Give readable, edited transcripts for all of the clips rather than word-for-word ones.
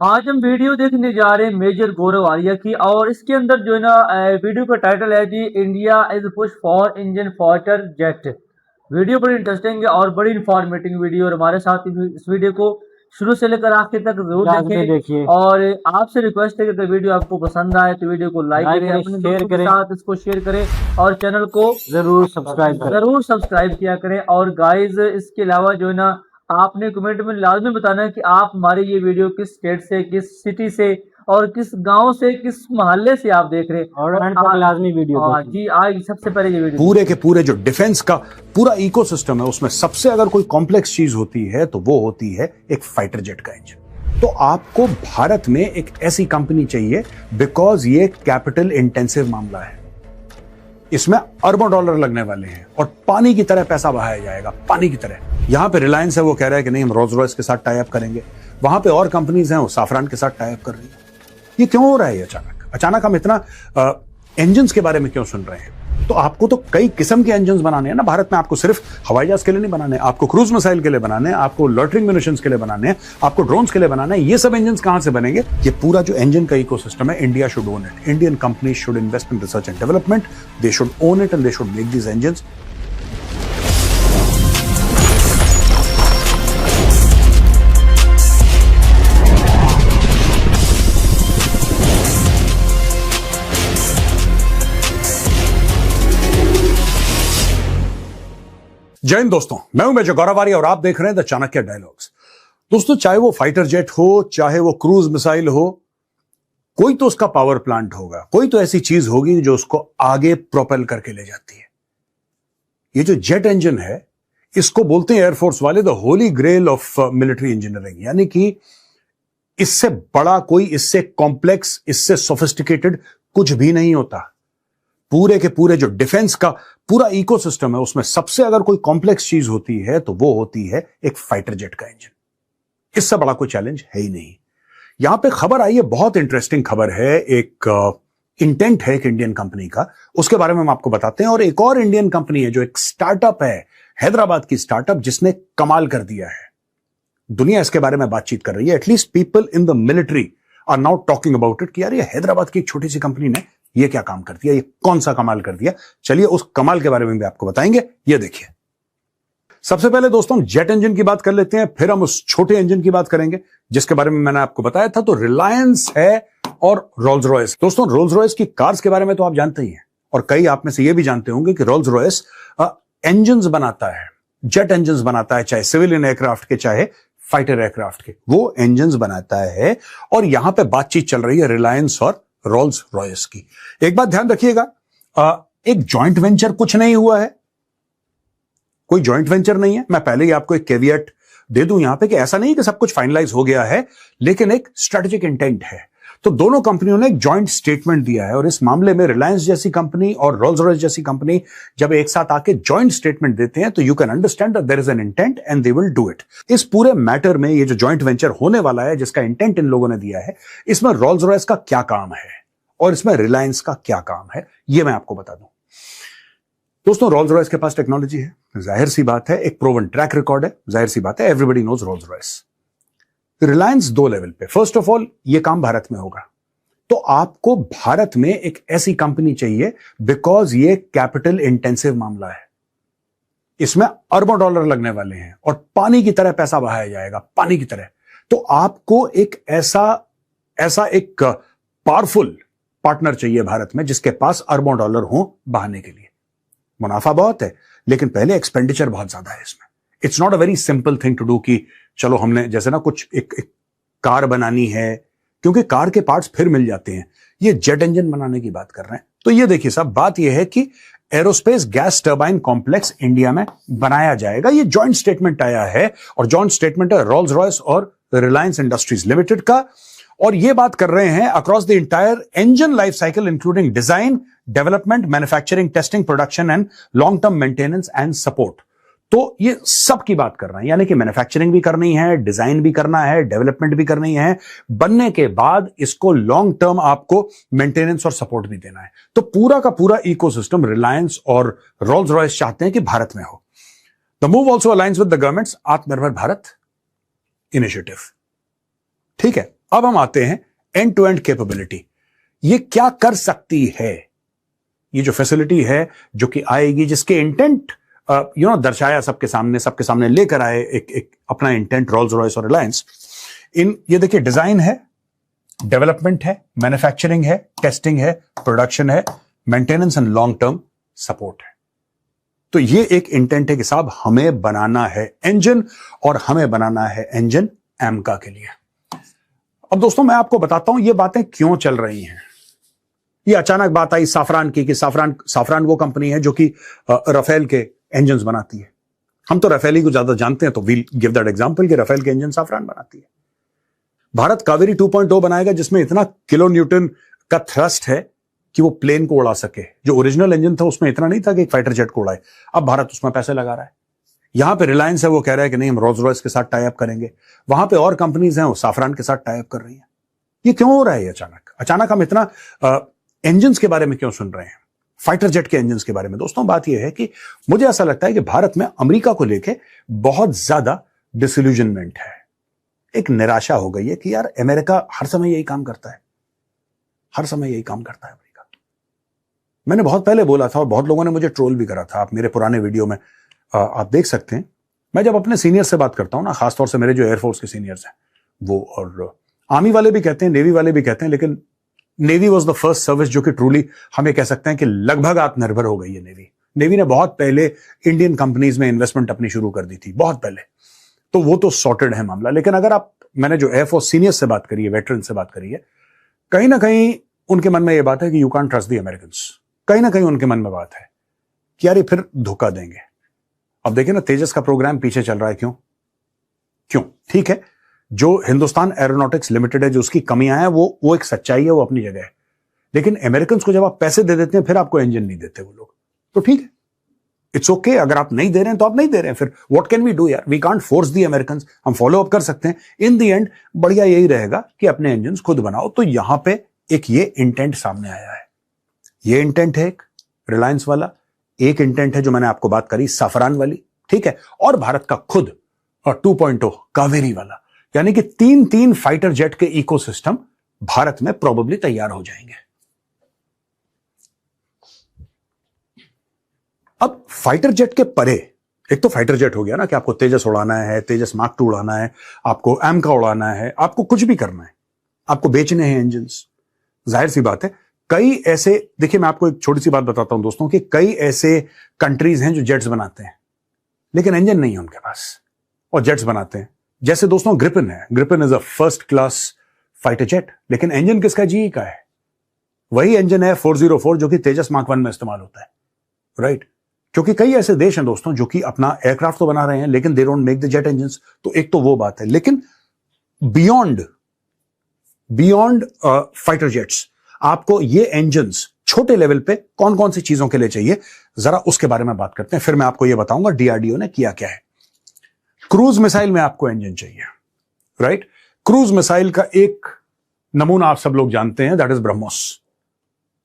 आज हम वीडियो देखने जा रहे हैं मेजर गौरव आर्या की। और इसके अंदर जो है ना वीडियो का टाइटल है जी, India is push for engine fighter jet. Video बड़ी इंटरेस्टिंग है और बड़ी इंफॉर्मेटिव वीडियो। और हमारे साथ इस वीडियो को शुरू से लेकर आखिर तक जरूर देखें। और आपसे रिक्वेस्ट है कि अगर वीडियो आपको पसंद आए तो वीडियो को लाइक करें, अपने दोस्तों के साथ इसको शेयर करें और चैनल को जरूर सब्सक्राइब किया करें। और गाइज इसके अलावा जो है ना आपने कमेंट में लाजमी बताना है कि आप हमारी ये वीडियो किस स्टेट से, किस सिटी से और किस गांव से, किस मोहल्ले से आप देख रहे हैं। और लाजमी वीडियो जी। आज सबसे पहले ये वीडियो पूरे के पूरे जो डिफेंस का पूरा इकोसिस्टम है उसमें सबसे अगर कोई कॉम्प्लेक्स चीज होती है तो वो होती है एक फाइटर जेट का इंजन। तो आपको भारत में एक ऐसी कंपनी चाहिए बिकॉज ये कैपिटल इंटेंसिव मामला है। इसमें अरबों डॉलर लगने वाले हैं और पानी की तरह पैसा बहाया जाएगा, पानी की तरह। यहां पे रिलायंस है, वो कह रहा है कि नहीं हम रोल्स रॉयस के साथ टाई अप करेंगे। वहां पे और कंपनीज हैं, वो साफरान के साथ टाई अप कर रही है। ये क्यों हो रहा है? अचानक हम इतना इंजन्स के बारे में क्यों सुन रहे हैं? तो आपको तो कई किस्म के इंजन्स बनाने हैं ना भारत में। आपको सिर्फ हवाई जहाज के लिए नहीं बनाने, आपको क्रूज मिसाइल के लिए बनाने हैं, आपको लॉटरिंग म्यूनिशंस के लिए बनाने हैं, आपको ड्रोन्स के लिए बनाना है। ये सब इंजन्स कहां से बनेंगे? ये पूरा जो इंजन का इकोसिस्टम है, India should own it. Indian company should invest in research and development. They should own it and they should make these engines. जय हिंद दोस्तों, मैं हूं मेजर गौरव आर्या और आप देख रहे हैं द चाणक्य डायलॉग्स। दोस्तों, चाहे वो फाइटर जेट हो, चाहे वो क्रूज मिसाइल हो, कोई तो उसका पावर प्लांट होगा, कोई तो ऐसी चीज होगी जो उसको आगे प्रोपेल करके ले जाती है। ये जो जेट इंजन है, इसको बोलते हैं एयरफोर्स वाले the holy grail of military engineering. यानी कि इससे बड़ा कोई, इससे कॉम्प्लेक्स, इससे सोफिस्टिकेटेड कुछ भी नहीं होता। पूरे के पूरे जो डिफेंस का पूरा इकोसिस्टम है उसमें सबसे अगर कोई कॉम्प्लेक्स चीज होती है तो वो होती है एक फाइटर जेट का इंजन। इससे बड़ा कोई चैलेंज है ही नहीं। यहां पे खबर आई है, बहुत इंटरेस्टिंग खबर है। एक इंटेंट है एक इंडियन कंपनी का, उसके बारे में हम आपको बताते हैं। और एक और इंडियन कंपनी है जो एक स्टार्टअप है, हैदराबाद की स्टार्टअप, जिसने कमाल कर दिया है। दुनिया इसके बारे में बातचीत कर रही है। At least people in the military are now talking about it कि यार ये हैदराबाद की एक छोटी सी कंपनी ने ये क्या काम कर दिया, ये कौन सा कमाल कर दिया। चलिए उस कमाल के बारे में भी आपको बताएंगे। ये देखिए, सबसे पहले दोस्तों जेट इंजन की बात कर लेते हैं, फिर हम उस छोटे इंजन की बात करेंगे जिसके बारे में मैंने आपको बताया था। तो रिलायंस है और रोल्स रॉयस। दोस्तों, रोल्स रॉयस की कार्स के बारे में तो आप जानते ही हैं, और कई आप में से ये भी जानते होंगे कि रोल्स रॉयस इंजन्स बनाता है, जेट इंजन्स बनाता है, चाहे सिविलियन एयरक्राफ्ट के चाहे फाइटर एयरक्राफ्ट के, वो इंजन्स बनाता है। और यहां पे बातचीत चल रही है रिलायंस और रोल्स रॉयस की। एक बात ध्यान रखिएगा, एक जॉइंट वेंचर कुछ नहीं हुआ है, कोई जॉइंट वेंचर नहीं है। मैं पहले ही आपको एक कैविएट दे दूं यहां पे कि ऐसा नहीं कि सब कुछ फाइनलाइज हो गया है, लेकिन एक स्ट्रेटेजिक इंटेंट है। तो दोनों कंपनियों ने एक जॉइंट स्टेटमेंट दिया है, और इस मामले में रिलायंस जैसी कंपनी और रोल्स रॉयस जैसी कंपनी जब एक साथ आके जॉइंट स्टेटमेंट देते हैं तो you can understand that there is an intent and they will do it. इस पूरे मैटर में ये जो जॉइंट वेंचर होने वाला है, जिसका इंटेंट इन लोगों ने दिया है, इसमें रोल्स रॉयस का क्या काम है और इसमें रिलायंस का क्या काम है, ये मैं आपको बता दूं। दोस्तों, रोल्स रॉयस के पास टेक्नोलॉजी है, जाहिर सी बात है, एक प्रूवन ट्रैक रिकॉर्ड है, जाहिर सी बात है, everybody knows Rolls Royce. Reliance दो लेवल पे, फर्स्ट ऑफ ऑल ये काम भारत में होगा, तो आपको भारत में एक ऐसी कंपनी चाहिए बिकॉज ये कैपिटल इंटेंसिव मामला है। इसमें अरबों डॉलर लगने वाले हैं और पानी की तरह पैसा बहाया जाएगा, पानी की तरह। तो आपको एक ऐसा एक पावरफुल पार्टनर चाहिए भारत में जिसके पास अरबों डॉलर हो बहाने के लिए। मुनाफा बहुत है, लेकिन पहले एक्सपेंडिचर बहुत ज्यादा है इसमें। It's not a very simple thing to do कि चलो हमने जैसे ना कुछ एक कार बनानी है, क्योंकि कार के पार्ट्स फिर मिल जाते हैं। ये जेट इंजन बनाने की बात कर रहे हैं। तो ये देखिए साहब, बात यह है कि aerospace gas turbine complex India में बनाया जाएगा। ये जॉइंट स्टेटमेंट आया है, और जॉइंट स्टेटमेंट है रोल्स रॉयस और रिलायंस इंडस्ट्रीज लिमिटेड का। और ये बात कर रहे हैं across the entire engine life cycle, including design, development, manufacturing, testing, production and long term maintenance and support. तो ये सब की बात कर रहे हैं, यानी कि मैन्युफैक्चरिंग भी करनी है, डिजाइन भी करना है, डेवलपमेंट भी करनी है, बनने के बाद इसको लॉन्ग टर्म आपको मेंटेनेंस और सपोर्ट भी देना है। तो पूरा का पूरा इकोसिस्टम रिलायंस और रोल्स रॉयस चाहते हैं कि भारत में हो। The move also aligns with the governments आत्मनिर्भर भारत इनिशिएटिव। ठीक है, अब हम आते हैं एंड टू एंड कैपेबिलिटी। ये क्या कर सकती है? ये जो फैसिलिटी है जो कि आएगी, जिसके इंटेंट दर्शाया सबके सामने लेकर आए एक अपना इंटेंट रोल्स रॉयस और रिलायंस। ये देखिए, डिजाइन है, डेवलपमेंट है, मैन्युफैक्चरिंग है, टेस्टिंग है, प्रोडक्शन है, maintenance and long term support है। तो ये एक इंटेंट है कि साहब हमें बनाना है इंजन, और हमें बनाना है इंजन एमका के लिए। अब दोस्तों मैं आपको बताता हूं ये बातें क्यों चल रही हैं। ये अचानक बात आई साफरान की, कि साफरान वो कंपनी है जो कि राफेल के इंजन बनाती है। हम तो राफेल ही को ज्यादा जानते हैं, तो वील गिव दैट एग्जांपल कि राफेल के इंजन साफरान बनाती है। भारत कावेरी 2.0 बनाएगा जिसमें इतना किलो न्यूटन का थ्रस्ट है कि वो प्लेन को उड़ा सके। जो ओरिजिनल इंजन था उसमें इतना नहीं था कि एक फाइटर जेट को उड़ाए। अब भारत उसमें पैसे लगा रहा है। यहां पे रिलायंस है, वो कह रहा है कि नहीं हम रोल्स रॉयस के साथ टाई अप करेंगे। वहां पे और कंपनीज हैं वो साफरान के साथ टाई अप कर रही हैं। ये क्यों हो रहा है? अचानक हम इतना इंजन के बारे में क्यों सुन रहे हैं, फाइटर जेट के इंजन के बारे में? दोस्तों बात यह है कि मुझे ऐसा लगता है कि भारत में अमेरिका को लेकर बहुत ज्यादा डिसइल्यूजनमेंट है। एक निराशा हो गई है कि यार अमेरिका हर समय यही काम करता है, अमेरिका। मैंने बहुत पहले बोला था और बहुत लोगों ने मुझे ट्रोल भी करा था। आप मेरे पुराने वीडियो में आप देख सकते हैं। मैं जब अपने सीनियर से बात करता हूं ना, खासतौर से मेरे जो एयरफोर्स के सीनियर्स हैं वो, और आर्मी वाले भी कहते हैं, नेवी वाले भी कहते हैं, लेकिन navy was the first service जो कि ट्रूली हमें कह सकते हैं कि लगभग आत्मनिर्भर हो गई है। नेवी ने बहुत पहले इंडियन कंपनीज में इन्वेस्टमेंट अपनी शुरू कर दी थी, बहुत पहले। तो वो तो सॉर्टेड है मामला। लेकिन अगर मैंने जो एयरफोर्स सीनियर से बात करी है, वेटरन से बात करी है, कहीं ना कहीं उनके मन में यह बात है कि you can't trust the American. कहीं ना कहीं उनके मन में बात है कि यार ये फिर धोखा देंगे। अब देखिए ना, तेजस का प्रोग्राम पीछे चल रहा है। क्यों? ठीक है, जो हिंदुस्तान एरोनॉटिक्स लिमिटेड है, जो उसकी कमियां हैं वो एक सच्चाई है, वो अपनी जगह है। लेकिन अमेरिकन को जब आप पैसे दे देते हैं फिर आपको इंजन नहीं देते वो लोग, तो ठीक है, इट्स ओके। अगर आप नहीं दे रहे हैं तो आप नहीं दे रहे हैं, फिर व्हाट कैन वी डू यार? We can't force the American. हम फॉलो अप कर सकते हैं। इन द एंड बढ़िया यही रहेगा कि अपने इंजन खुद बनाओ। तो यहां पे एक ये इंटेंट सामने आया है। ये इंटेंट है एक रिलायंस वाला, एक इंटेंट है जो मैंने आपको बात करी साफरान वाली, ठीक है, और भारत का खुद और 2.0 कावेरी वाला। यानी कि तीन फाइटर जेट के इकोसिस्टम भारत में प्रोबेबली तैयार हो जाएंगे। अब फाइटर जेट के परे, एक तो फाइटर जेट हो गया ना कि आपको तेजस उड़ाना है, तेजस मार्क 2 उड़ाना है, आपको एमका उड़ाना है, आपको कुछ भी करना है, आपको बेचने हैं इंजन। जाहिर सी बात है, कई ऐसे, देखिए मैं आपको एक छोटी सी बात बताता हूं दोस्तों, कि कई ऐसे कंट्रीज हैं जो जेट्स बनाते हैं लेकिन इंजन नहीं है उनके पास, और जेट्स बनाते हैं। जैसे दोस्तों ग्रिपिन है। Gripen is a first class fighter jet, लेकिन इंजन किसका? जीई का है। वही इंजन है 404 जो कि तेजस मार्क 1 में इस्तेमाल होता है, राइट? क्योंकि कई ऐसे देश हैं दोस्तों जो कि अपना एयरक्राफ्ट तो बना रहे हैं लेकिन they don't make the jet engine. तो एक तो वो बात है, लेकिन बियॉन्ड फाइटर जेट्स आपको ये इंजन्स छोटे लेवल पे कौन कौन सी चीजों के लिए चाहिए, जरा उसके बारे में बात करते हैं। फिर मैं आपको ये बताऊंगा डीआरडीओ ने किया क्या है। क्रूज मिसाइल में आपको इंजन चाहिए, राइट? क्रूज मिसाइल का एक नमूना आप सब लोग जानते हैं, दैट इज ब्रह्मोस।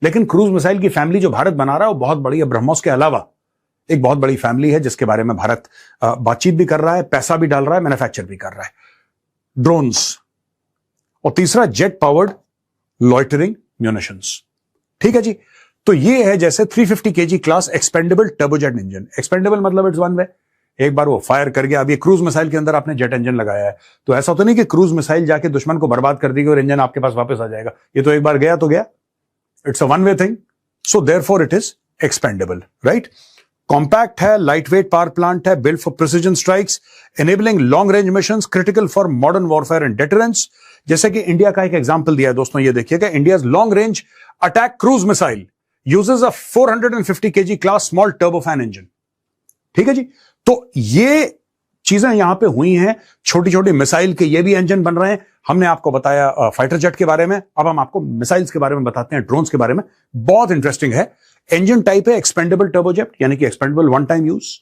लेकिन क्रूज मिसाइल की फैमिली जो भारत बना रहा है वो बहुत बड़ी है। ब्रह्मोस के अलावा एक बहुत बड़ी फैमिली है जिसके बारे में भारत बातचीत भी कर रहा है, पैसा भी डाल रहा है, मैन्युफैक्चर भी कर रहा है। ड्रोन्स, और तीसरा जेट पावर्ड लॉइटरिंग म्यूनिशंस। ठीक है जी। तो ये है जैसे 350 kg class expendable turbojet engine. Expendable मतलब इट्स वन वे, एक बार वो फायर कर गया। अब ये क्रूज मिसाइल के अंदर आपने जेट इंजन लगाया है, तो ऐसा तो नहीं कि क्रूज मिसाइल जाके दुश्मन को बर्बाद कर देगी और इंजन आपके पास वापस आ जाएगा। ये तो एक बार गया तो गया, it's a one way thing. So therefore it is expendable, right? Compact है, लाइट वेट पावर प्लांट है, built for precision strikes, enabling long range missions, critical for modern warfare and deterrence. जैसे कि इंडिया का एक example दिया है दोस्तों, ये देखिएगा, India's long range attack cruise missile uses a 450 kg class small turbofan engine. ठीक है जी। तो ये चीजें यहां पे हुई हैं, छोटी छोटी मिसाइल के ये भी इंजन बन रहे हैं। हमने आपको बताया फाइटर जेट के बारे में, अब हम आपको मिसाइल्स के बारे में बताते हैं, ड्रोन्स के बारे में। बहुत इंटरेस्टिंग है। इंजन टाइप है एक्सपेंडेबल टर्बोजेट, यानी कि expendable one time use.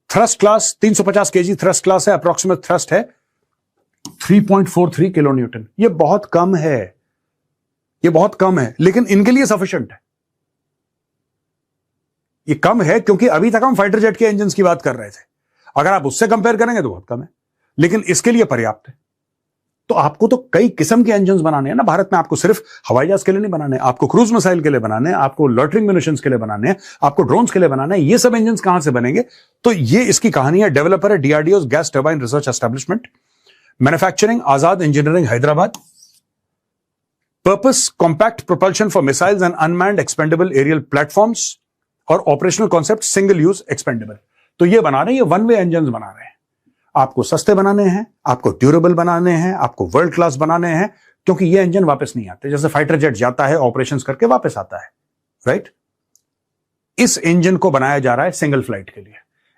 Thrust class 350 kg thrust class है, अप्रोक्सीमेट थ्रस्ट है 3.43 किलो न्यूटन। ये बहुत कम है, ये बहुत कम है, लेकिन इनके लिए सफिशिएंट है। ये कम है क्योंकि अभी तक हम फाइटर जेट के इंजन की बात कर रहे थे। अगर आप उससे कंपेयर करेंगे तो बहुत कम है, लेकिन इसके लिए पर्याप्त है। तो आपको तो कई किस्म के इंजन बनाने हैं ना भारत में। आपको सिर्फ हवाई जहाज के लिए नहीं बनाने, आपको क्रूज मिसाइल के लिए बनाने हैं, आपको लॉटरिंग म्यूनिशंस के लिए बनाने हैं, आपको ड्रोन्स के लिए बनाने हैं। ये सब इंजन कहां से बनेंगे? तो ये इसकी कहानी है। डेवलपर है DRDO gas turbine research establishment, manufacturing Azad engineering Hyderabad, purpose compact propulsion for missiles and unmanned expendable aerial platforms, और operational concept single use expendable. तो ये बना रहे हैं, ये वन वे इंजन बना रहे हैं। आपको सस्ते बनाने हैं, आपको ड्यूरेबल बनाने हैं, आपको वर्ल्ड क्लास बनाने हैं, क्योंकि ये इंजन वापस नहीं आते। जैसे फाइटर जेट जाता है ऑपरेशंस करके वापस आता है, राइट? इस इंजन को बनाया जा रहा है सिंगल फ्लाइट के लिए।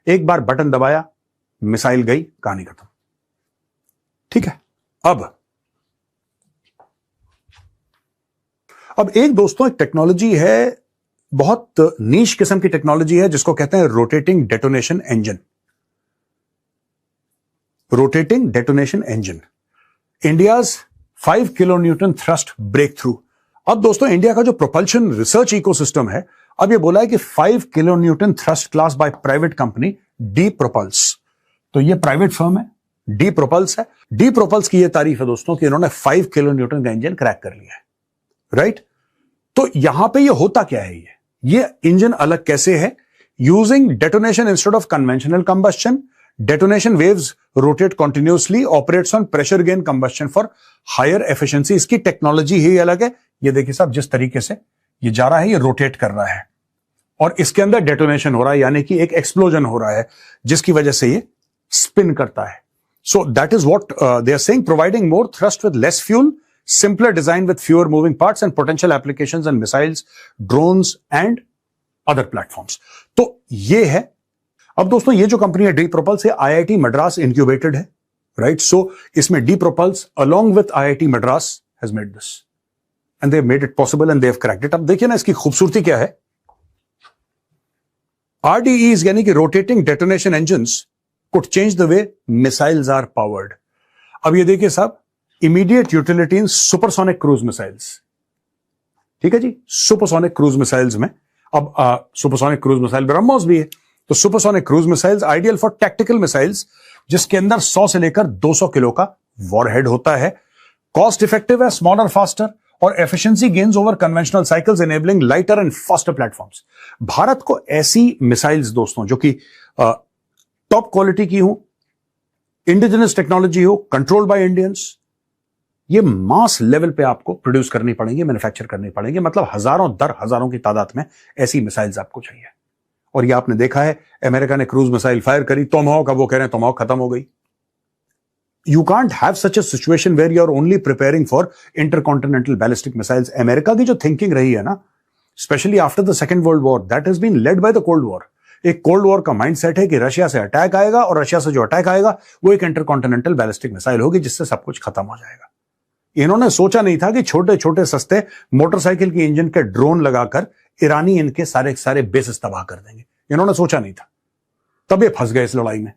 एक बार बटन दबाया, मिसाइल गई, कहानी खत्म। ठीक है। अब एक दोस्तों, एक टेक्नोलॉजी है, बहुत नीश किस्म की टेक्नोलॉजी है, जिसको कहते हैं rotating detonation engine. Rotating detonation engine, India's 5 kilo Newton thrust breakthrough. अब दोस्तों, इंडिया का जो प्रोपल्शन रिसर्च इकोसिस्टम है, अब ये बोला है कि 5 kilo Newton thrust class by private company D Propulse. तो ये प्राइवेट फर्म है, डी प्रोपल्स है। डी प्रोपल्स की ये तारीफ है दोस्तों कि इन्होंने 5 किलो न्यूटन का इंजन क्रैक कर लिया है, राइट? तो यहां पे ये होता क्या है? ये इंजन अलग कैसे है? Using detonation instead of conventional combustion, detonation waves rotate continuously, operates on pressure gain combustion for higher efficiency. इसकी टेक्नोलॉजी ही अलग है। ये देखिए साहब, जिस तरीके से ये जा रहा है, ये रोटेट कर रहा है और इसके अंदर डेटोनेशन हो रहा है, यानी कि एक एक्सप्लोजन हो रहा है, जिसकी वजह से ये स्पिन करता है। So that is what they are saying, providing more thrust with less fuel, simpler design with fewer moving parts and potential applications in missiles, drones and other platforms. तो ये है। अब दोस्तों, ये जो कंपनी है डी प्रोपल्स, है IIT Madras incubated है, राइट? सो इसमें D Propulse along with IIT Madras has made this and they have made it possible and they have cracked it. अब देखिए ना, इसकी खूबसूरती क्या है। RDEs यानी कि rotating detonation engines could change the way missiles are powered. अब ये देखिए साहब, immediate utility in supersonic cruise missiles. ठीक है जी, सुपरसोनिक क्रूज मिसाइल्स में अब सुपरसोनिक क्रूज मिसाइल ब्रह्मोस भी है। तो supersonic cruise missiles ideal for tactical missiles, जिसके अंदर 100 से लेकर 200 किलो का वॉरहेड होता है। कॉस्ट इफेक्टिव है, स्मॉलर, फास्टर और efficiency gains over conventional cycles, enabling lighter and faster platforms. Bharat को ऐसी मिसाइल्स दोस्तों जो कि टॉप क्वालिटी की हो, इंडिजिनस टेक्नोलॉजी हो, कंट्रोल्ड बाय इंडियंस, ये मास लेवल पे आपको प्रोड्यूस करनी पड़ेंगी, मैन्युफैक्चर करनी पड़ेंगी। मतलब हजारों दर हजारों की तादाद में ऐसी मिसाइल्स आपको चाहिए। और ये आपने देखा है, अमेरिका ने क्रूज मिसाइल फायर करी, टोमाहॉक, अब वो कह रहे हैं टोमाहॉक खत्म हो गई। You can't have such a situation where you are only preparing for intercontinental ballistic missiles. America की जो थिंकिंग रही है ना, specially after the second world war, that has been led by the cold war. एक cold war का mindset है कि Russia से अटैक आएगा और रशिया से जो अटैक आएगा वो एक इंटरकॉन्टिनेंटल बैलिस्टिक मिसाइल होगी, जिससे सब कुछ खत्म हो जाएगा। इन्होंने सोचा नहीं था कि छोटे छोटे सस्ते मोटरसाइकिल के इंजन के ड्रोन लगाकर ईरानी इनके सारे सारे बेसिस तबाह कर देंगे। इन्होंने सोचा नहीं था, तब ये फंस गए इस लड़ाई में।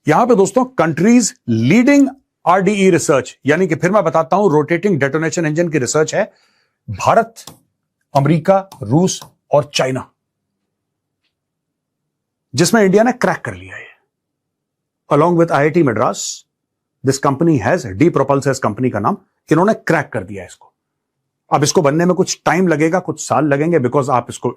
यहां पे दोस्तों, कंट्रीज लीडिंग RDE रिसर्च, यानी कि फिर मैं बताता हूं, रोटेटिंग डेटोनेशन इंजन की रिसर्च है भारत, अमेरिका, रूस और चाइना, जिसमें इंडिया ने क्रैक कर लिया है। Along with IIT Madras, this company has, D Propulse है इस कंपनी का नाम, इन्होंने क्रैक कर दिया इसको। अब इसको बनने में कुछ टाइम लगेगा, कुछ साल लगेंगे, बिकॉज आप इसको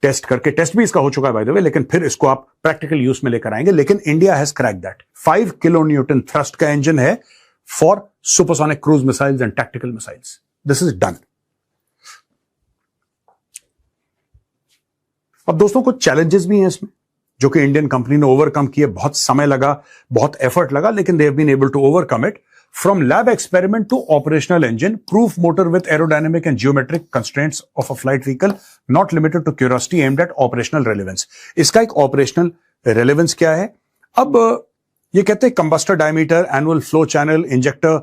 टेस्ट करके, टेस्ट भी इसका हो चुका है बाय द वे, लेकिन फिर इसको आप प्रैक्टिकल यूज में लेकर आएंगे। लेकिन India has crack that. 5 kilo Newton thrust का इंजन है for supersonic cruise missiles and tactical missiles. This is done. अब दोस्तों, कुछ चैलेंजेस भी हैं इसमें, जो कि इंडियन कंपनी ने ओवरकम किए। बहुत समय लगा, बहुत एफर्ट लगा, लेकिन they have been able to overcome it. From lab experiment to operational engine, proof motor with aerodynamic and geometric constraints of a flight vehicle, not limited to curiosity, aimed at operational relevance. इसका एक operational relevance क्या है? अब ये कहते हैं combustor diameter, annual flow channel, injector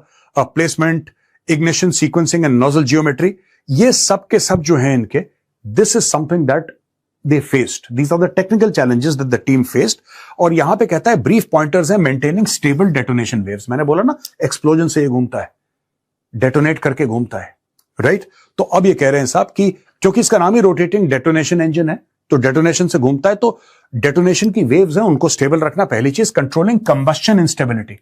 placement, ignition sequencing and nozzle geometry. ये सब के सब जो हैं इनके, this is something that they faced. These are the technical challenges that the team faced. और यहां पे कहता है brief pointers है maintaining stable detonation waves. मैंने बोला ना, explosion से ये घूमता है, detonate करके घूमता है, right? तो अब ये कह रहे हैं साहब कि क्योंकि इसका नाम ही rotating detonation engine है, तो detonation से घूमता है, तो detonation की waves हैं, उनको stable रखना पहली चीज। controlling combustion instability,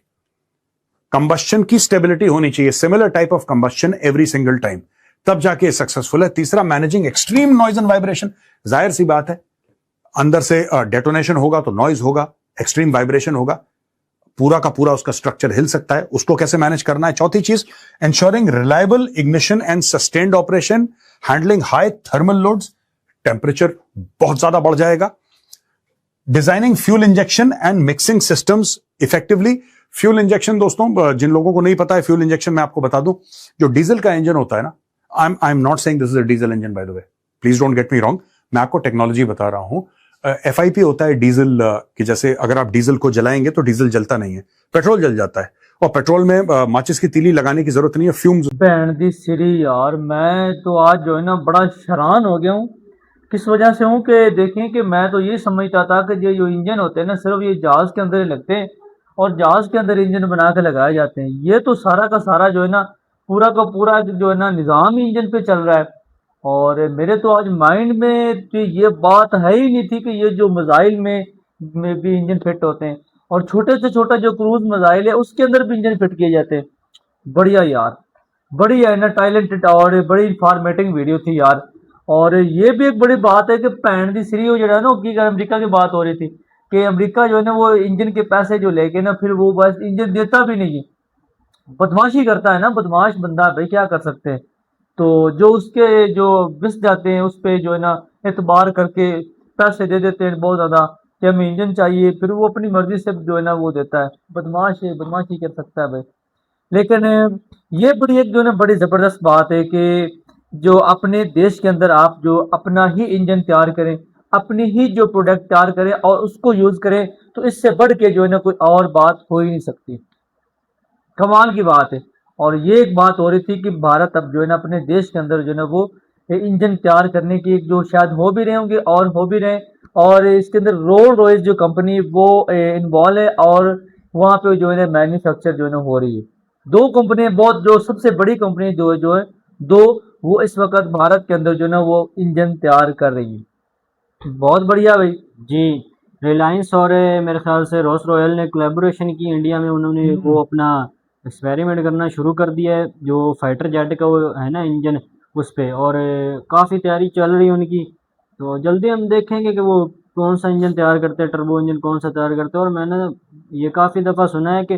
कंबस्शन की स्टेबिलिटी होनी चाहिए, similar type of combustion every single time, तब जाके सक्सेसफुल है। तीसरा, managing extreme noise and vibration. जाहिर सी बात है, अंदर से डेटोनेशन होगा तो नॉइज होगा, एक्सट्रीम वाइब्रेशन होगा, पूरा का पूरा उसका स्ट्रक्चर हिल सकता है, उसको कैसे मैनेज करना है। चौथी चीज, ensuring reliable ignition and sustained operation, handling high thermal loads, temperature बहुत ज्यादा बढ़ जाएगा। Designing fuel injection and mixing systems effectively. Fuel injection दोस्तों, जिन लोगों को नहीं पता है फ्यूल इंजेक्शन, मैं आपको बता दूं, जो डीजल का इंजन होता है ना, I am not saying this is a diesel engine by the way, please don't get me wrong, मैं आपको टेक्नोलॉजी बता रहा हूं। FIP होता है डीजल की, जैसे अगर आप डीजल को जलाएंगे तो डीजल जलता नहीं है, पेट्रोल जल जाता है, और पेट्रोल में माचिस की तीली लगाने की जरूरत नहीं है, फ्यूम्स। भैन दी सिरी यार, मैं तो आज जो है ना बड़ा हैरान हो गया हूँ। किस वजह से हूँ कि देखें कि मैं तो ये समझता था कि ये जो इंजन होते हैं ना सिर्फ ये जहाज़ के अंदर ही लगते हैं और जहाज़ के अंदर इंजन बना के लगाए जाते हैं। ये तो सारा का सारा जो है ना पूरा का पूरा जो है ना निज़ाम ही इंजन पे चल रहा है। और मेरे तो आज माइंड में तो ये बात है ही नहीं थी कि ये जो मिसाइल में भी इंजन फिट होते हैं और छोटे से छोटा जो क्रूज मिसाइल है उसके अंदर भी इंजन फिट किए जाते हैं। बढ़िया यार, बड़ी है ना टैलेंटेड और बड़ी इंफॉर्मेटिव वीडियो थी यार। और ये भी एक बड़ी बात है कि भैन दी सीरी जो है ना की अमेरिका की बात हो रही थी कि अमेरिका जो है ना वो इंजन के पैसे जो लेके ना फिर वो बस इंजन देता भी नहीं है, बदमाशी करता है ना, बदमाश बंदा भाई, क्या कर सकते हैं। तो जो उसके जो बिस जाते हैं उस पे जो है ना एतबार करके पैसे दे देते हैं बहुत ज़्यादा कि हमें इंजन चाहिए, फिर वो अपनी मर्जी से जो है ना वो देता है। बदमाश है, बदमाशी कर सकता है भाई। लेकिन ये बड़ी एक जो है ना बड़ी ज़बरदस्त बात है कि जो अपने देश के अंदर आप जो अपना ही इंजन तैयार करें, अपनी ही जो प्रोडक्ट तैयार करें और उसको यूज़ करें, तो इससे बढ़ के जो है ना कोई और बात हो ही नहीं सकती। कमाल की बात है। और ये एक बात हो रही थी कि भारत अब जो है ना अपने देश के अंदर जो है ना वो इंजन तैयार करने की एक जो शायद हो भी रहे होंगे और हो भी रहे हैं। और इसके अंदर रोल रॉयस जो कंपनी वो इन्वॉल्व है और वहाँ पे जो है ना मैन्युफैक्चर जो है ना हो रही है। दो कंपनियां बहुत जो सबसे बड़ी कंपनी जो है दो, वो इस वक्त भारत के अंदर जो है ना वो इंजन तैयार कर रही है। बहुत बढ़िया भाई। जी, रिलायंस और मेरे ख्याल से रोल्स रॉयल ने कोलैबोरेशन की इंडिया में, उन्होंने वो अपना एक्सपेरिमेंट करना शुरू कर दिया है जो फाइटर जेट का वो है ना इंजन उस पे, और काफ़ी तैयारी चल रही है उनकी। तो जल्दी हम देखेंगे कि वो कौन सा इंजन तैयार करते हैं, टर्बो इंजन कौन सा तैयार करते हैं। और मैंने ये काफ़ी दफ़ा सुना है कि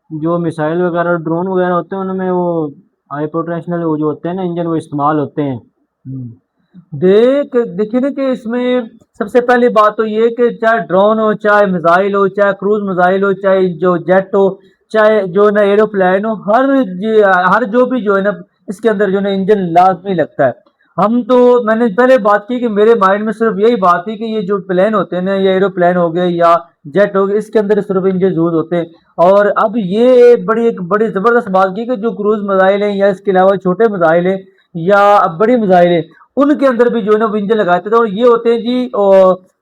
जो मिसाइल वगैरह ड्रोन वगैरह होते हैं उनमें वो हाई पोटेंशियल वो जो होते हैं ना इंजन वो इस्तेमाल होते हैं। देखिए ना कि इसमें सबसे पहली बात तो ये कि चाहे ड्रोन हो, चाहे मिसाइल हो, चाहे क्रूज मिसाइल हो, चाहे जो जेट हो, चाहे जो ना एरोप्लेन हो, हर जो भी जो है ना इसके अंदर जो है ना इंजन लाजमी लगता है। हम तो मैंने पहले बात की कि मेरे माइंड में सिर्फ यही बात थी कि ये जो प्लेन होते हैं ना, या एरोप्लेन हो गए या जेट हो गए, इसके अंदर सिर्फ इंजन यूज होते हैं। और अब ये एक बड़ी जबरदस्त बात की कि जो क्रूज मिसाइल है या इसके अलावा छोटे मिसाइल है या बड़ी मिसाइल है, उनके अंदर भी जो है ना वो इंजन लगाते थे। और ये होते हैं जी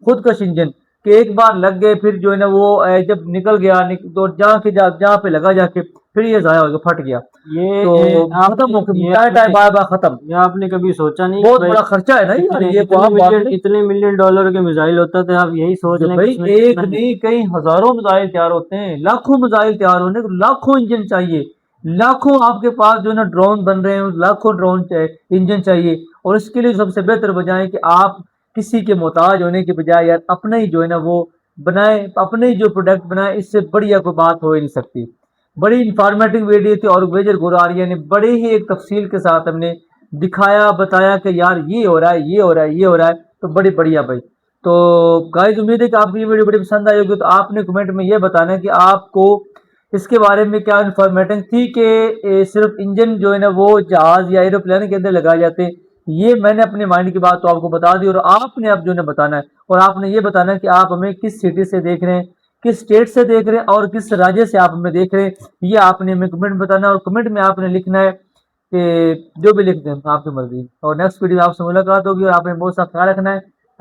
खुदकश इंजन कि एक बार लग गए फिर जो है ना वो जब निकल गया तो जहाँ पे लगा जाके फिर ये जाया हो गया, फट गया, ये तो आप खत्म हो ये गया, टाइम बाय बाय खत्म। ये आपने कभी सोचा नहीं बहुत कि बड़ा खर्चा है ना यार, इतने ये इतने वहाँ बात मिलियन नहीं। इतने मिलियन डॉलर के मिसाइल होता थे, आप यही सोच जो लें कि भाई इसमें एक कितना नहीं कई हजारों मिसाइल तैयार होते हैं, लाखों मिसाइल तैयार होने को लाखों इंजन चाहिए। लाखों आपके पास जो है ना ड्रोन बन रहे हैं, लाखों इंजन चाहिए। और इसके लिए सबसे बेहतर वजह है कि आप किसी के मोहताज होने के बजाय यार अपने ही जो है ना वो बनाए, अपने ही जो प्रोडक्ट बनाए, इससे बढ़िया कोई बात हो ही नहीं सकती। बड़ी इंफॉर्मेटिव वीडियो थी और मेजर गुरारिया ने बड़े ही एक तफसील के साथ हमने दिखाया, बताया कि यार ये हो रहा है, ये हो रहा है, ये हो रहा है। तो बड़ी बढ़िया भाई। तो गाइस, उम्मीद है कि आपको ये वीडियो बड़ी पसंद आई होगी। तो आपने कमेंट में ये बताना है कि आपको इसके बारे में क्या इन्फॉर्मेटिव थी कि सिर्फ इंजन जो है ना वो जहाज या एरोप्लेन के अंदर लगाए जाते हैं। ये मैंने अपने माइंड की बात तो आपको बता दी और आपने अब जो है बताना है। और आपने ये बताना है कि आप हमें किस सिटी से देख रहे हैं, किस स्टेट से देख रहे हैं और किस राज्य से आप हमें देख रहे हैं। ये आपने हमें कमेंट बताना है और कमेंट में आपने लिखना है कि जो भी लिख दें आपकी मर्जी। और नेक्स्ट वीडियो में आपसे मुलाकात होगी और आपने बहुत सा ख्याल रखना है।